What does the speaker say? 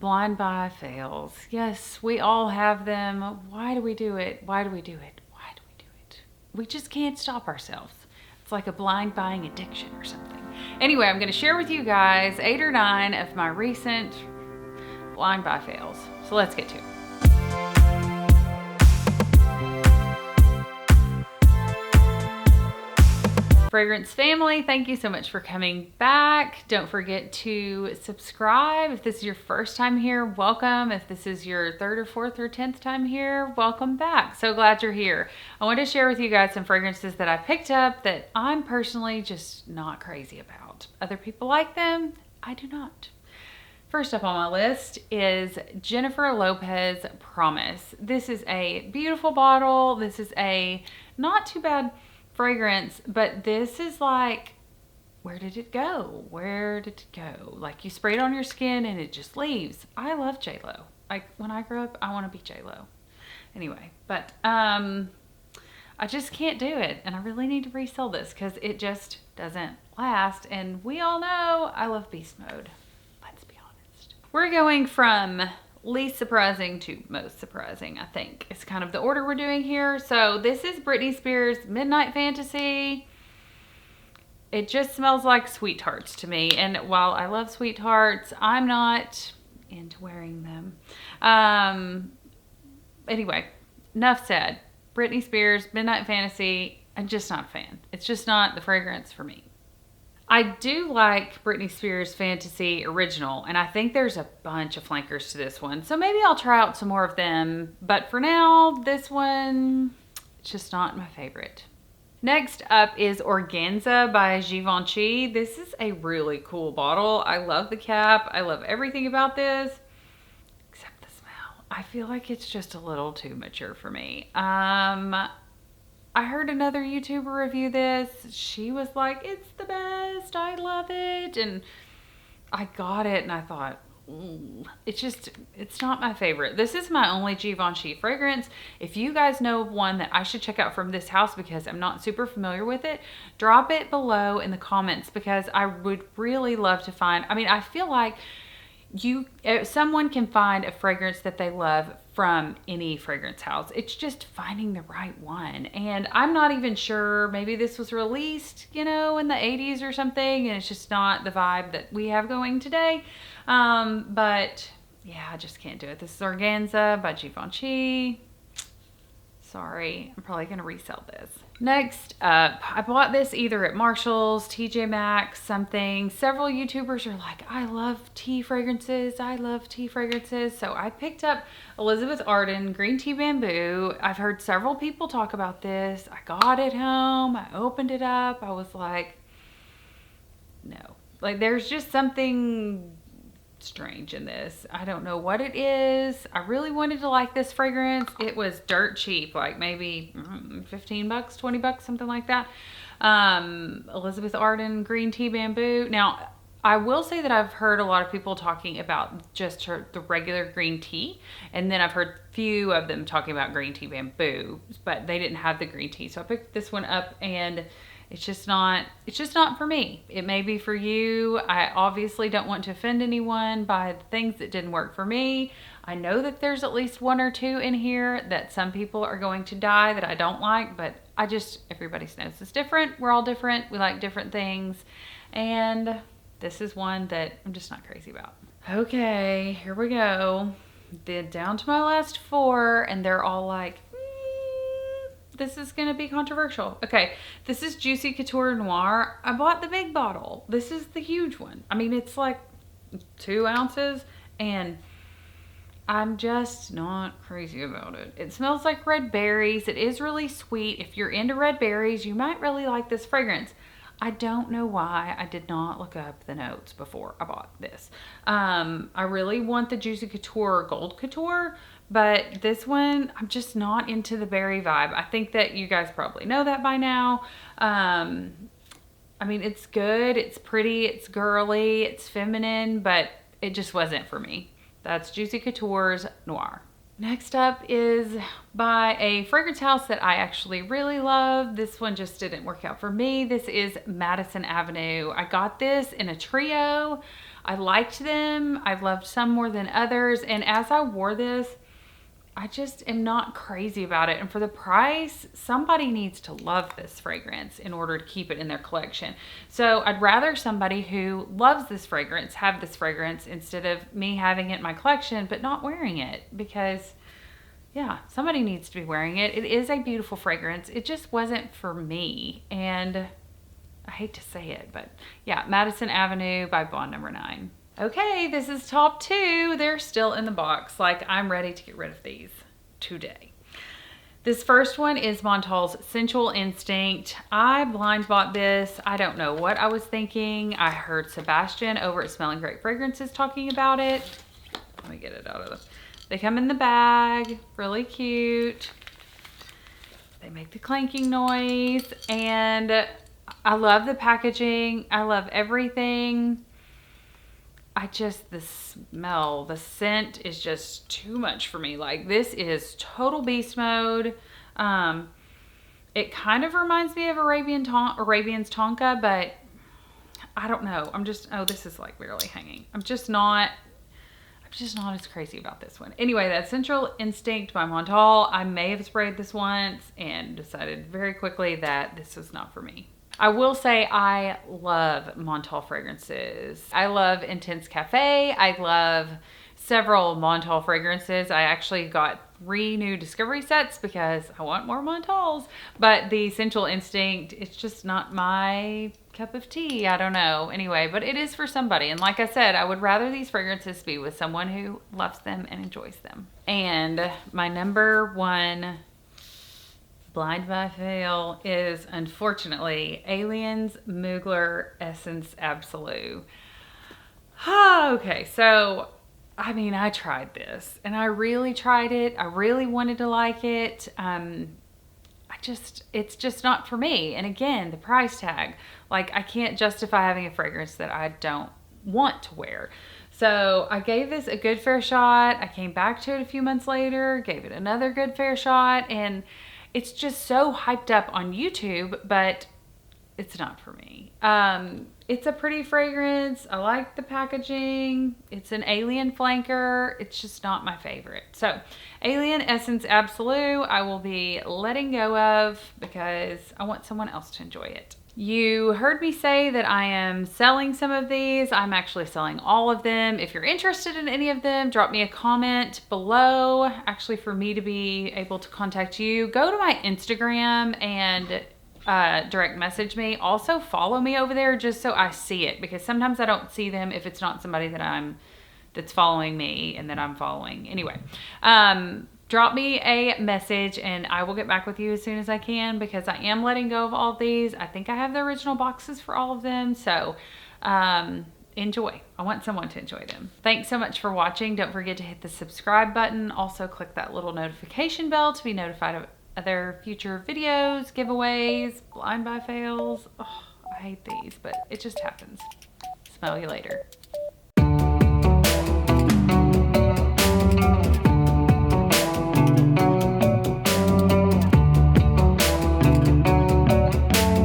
Blind buy fails. Yes, we all have them. Why do we do it? Why do we do it? Why do we do it? We just can't stop ourselves. It's like a blind buying addiction or something. Anyway, I'm going to share with you guys 8 or 9 of my recent blind buy fails. So let's get to it. Fragrance family, thank you so much for coming back. Don't forget to subscribe. If this is your first time here, welcome. If this is your 3rd or 4th or 10th time here, welcome back. So glad you're here. I want to share with you guys some fragrances that I picked up that I'm personally just not crazy about. Other people like them, I do not. First up on my list is Jennifer Lopez Promise. This is a beautiful bottle. This is a not too bad fragrance, but this is like, where did it go? Where did it go? Like, you spray it on your skin and it just leaves. I love J-Lo. Like, when I grow up, I want to be J-Lo. Anyway, but I just can't do it, and I really need to resell this because it just doesn't last. And we all know I love beast mode. Let's be honest. We're going from least surprising to most surprising, I think. It's kind of the order we're doing here. So this is Britney Spears' Midnight Fantasy. It just smells like sweethearts to me. And while I love sweethearts, I'm not into wearing them. Anyway, enough said. Britney Spears, Midnight Fantasy, I'm just not a fan. It's just not the fragrance for me. I do like Britney Spears Fantasy Original, and I think there's a bunch of flankers to this one. So maybe I'll try out some more of them. But for now, this one, it's just not my favorite. Next up is Organza by Givenchy. This is a really cool bottle. I love the cap. I love everything about this, except the smell. I feel like it's just a little too mature for me. I heard another YouTuber review this. She was like, it's the best. I love it. And I got it and I thought, it's not my favorite. This is my only Givenchy fragrance. If you guys know of one that I should check out from this house because I'm not super familiar with it, drop it below in the comments because I would really love to find, I feel like someone can find a fragrance that they love from any fragrance house. It's just finding the right one. And I'm not even sure, maybe this was released, in the 80s or something, and it's just not the vibe that we have going today. But yeah, I just can't do it. This is Organza by Givenchy. Sorry, I'm probably gonna resell this. Next up, I bought this either at Marshall's, TJ Maxx, something. Several YouTubers are like, I love tea fragrances. I love tea fragrances. So I picked up Elizabeth Arden Green Tea Bamboo. I've heard several people talk about this. I got it home. I opened it up. I was like, no. Like, there's just something strange in this. I don't know what it is. I really wanted to like this fragrance. It was dirt cheap, like maybe 15 bucks, 20 bucks, something like that. Elizabeth Arden Green Tea Bamboo. Now, I will say that I've heard a lot of people talking about just the regular green tea, and then I've heard few of them talking about green tea bamboo, but they didn't have the green tea. So I picked this one up, and it's just not for me. It may be for you. I obviously don't want to offend anyone by the things that didn't work for me. I know that there's at least 1 or 2 in here that some people are going to die that I don't like, but everybody's nose is different. We're all different. We like different things. And this is one that I'm just not crazy about. Okay, here we go. Down to my last 4, and they're all like, this is going to be controversial. Okay, this is Juicy Couture Noir. I bought the big bottle. This is the huge one. It's like 2 ounces, and I'm just not crazy about it. It smells like red berries. It is really sweet. If you're into red berries, you might really like this fragrance. I don't know why I did not look up the notes before I bought this. I really want the Juicy Couture Gold Couture, but this one, I'm just not into the berry vibe. I think that you guys probably know that by now. It's good, it's pretty, it's girly, it's feminine, but it just wasn't for me. That's Juicy Couture's Noir. Next up is by a fragrance house that I actually really love. This one just didn't work out for me. This is Madison Avenue. I got this in a trio. I liked them. I've loved some more than others. And as I wore this, I just am not crazy about it. And for the price, somebody needs to love this fragrance in order to keep it in their collection. So I'd rather somebody who loves this fragrance have this fragrance instead of me having it in my collection but not wearing it, because yeah, somebody needs to be wearing it. It is a beautiful fragrance. It just wasn't for me. And I hate to say it, but yeah, Madison Avenue by Bond Number 9. Okay, this is top 2. They're still in the box. Like, I'm ready to get rid of these today. This first one is Montal's Sensual Instinct. I blind bought this. I don't know what I was thinking. I heard Sebastian over at Smelling Great Fragrances talking about it. Let me get it out of the... They come in the bag, really cute. They make the clanking noise, and I love the packaging. I love everything. The smell, the scent is just too much for me. Like, this is total beast mode. It kind of reminds me of Arabian's Tonka, but I don't know. Oh, this is like barely hanging. I'm just not as crazy about this one. Anyway, that's Sensual Instinct by Montal. I may have sprayed this once and decided very quickly that this was not for me. I will say I love Montal fragrances. I love Intense Cafe. I love several Montal fragrances. I actually got 3 new discovery sets because I want more Montals. But the Sensual Instinct, it's just not my cup of tea. I don't know. Anyway, but it is for somebody. And like I said, I would rather these fragrances be with someone who loves them and enjoys them. And my number 1 blind by fail is, unfortunately, Aliens Mugler Essence Absolu. Okay, so I mean, I tried this and I really tried it. I really wanted to like it. It's just not for me. And again, the price tag, like, I can't justify having a fragrance that I don't want to wear. So I gave this a good fair shot. I came back to it a few months later, gave it another good fair shot, and it's just so hyped up on YouTube, but it's not for me. It's a pretty fragrance. I like the packaging. It's an Alien flanker. It's just not my favorite. So Alien Essence Absolu, I will be letting go of because I want someone else to enjoy it. You heard me say that I am selling some of these. I'm actually selling all of them. If you're interested in any of them, drop me a comment below, actually, for me to be able to contact you. Go to my Instagram and direct message me. Also follow me over there just so I see it, because sometimes I don't see them if it's not somebody that's following me and that I'm following. Anyway, drop me a message and I will get back with you as soon as I can, because I am letting go of all of these. I think I have the original boxes for all of them. So enjoy. I want someone to enjoy them. Thanks so much for watching. Don't forget to hit the subscribe button. Also click that little notification bell to be notified of other future videos, giveaways, blind buy fails. Oh, I hate these, but it just happens. Smell you later.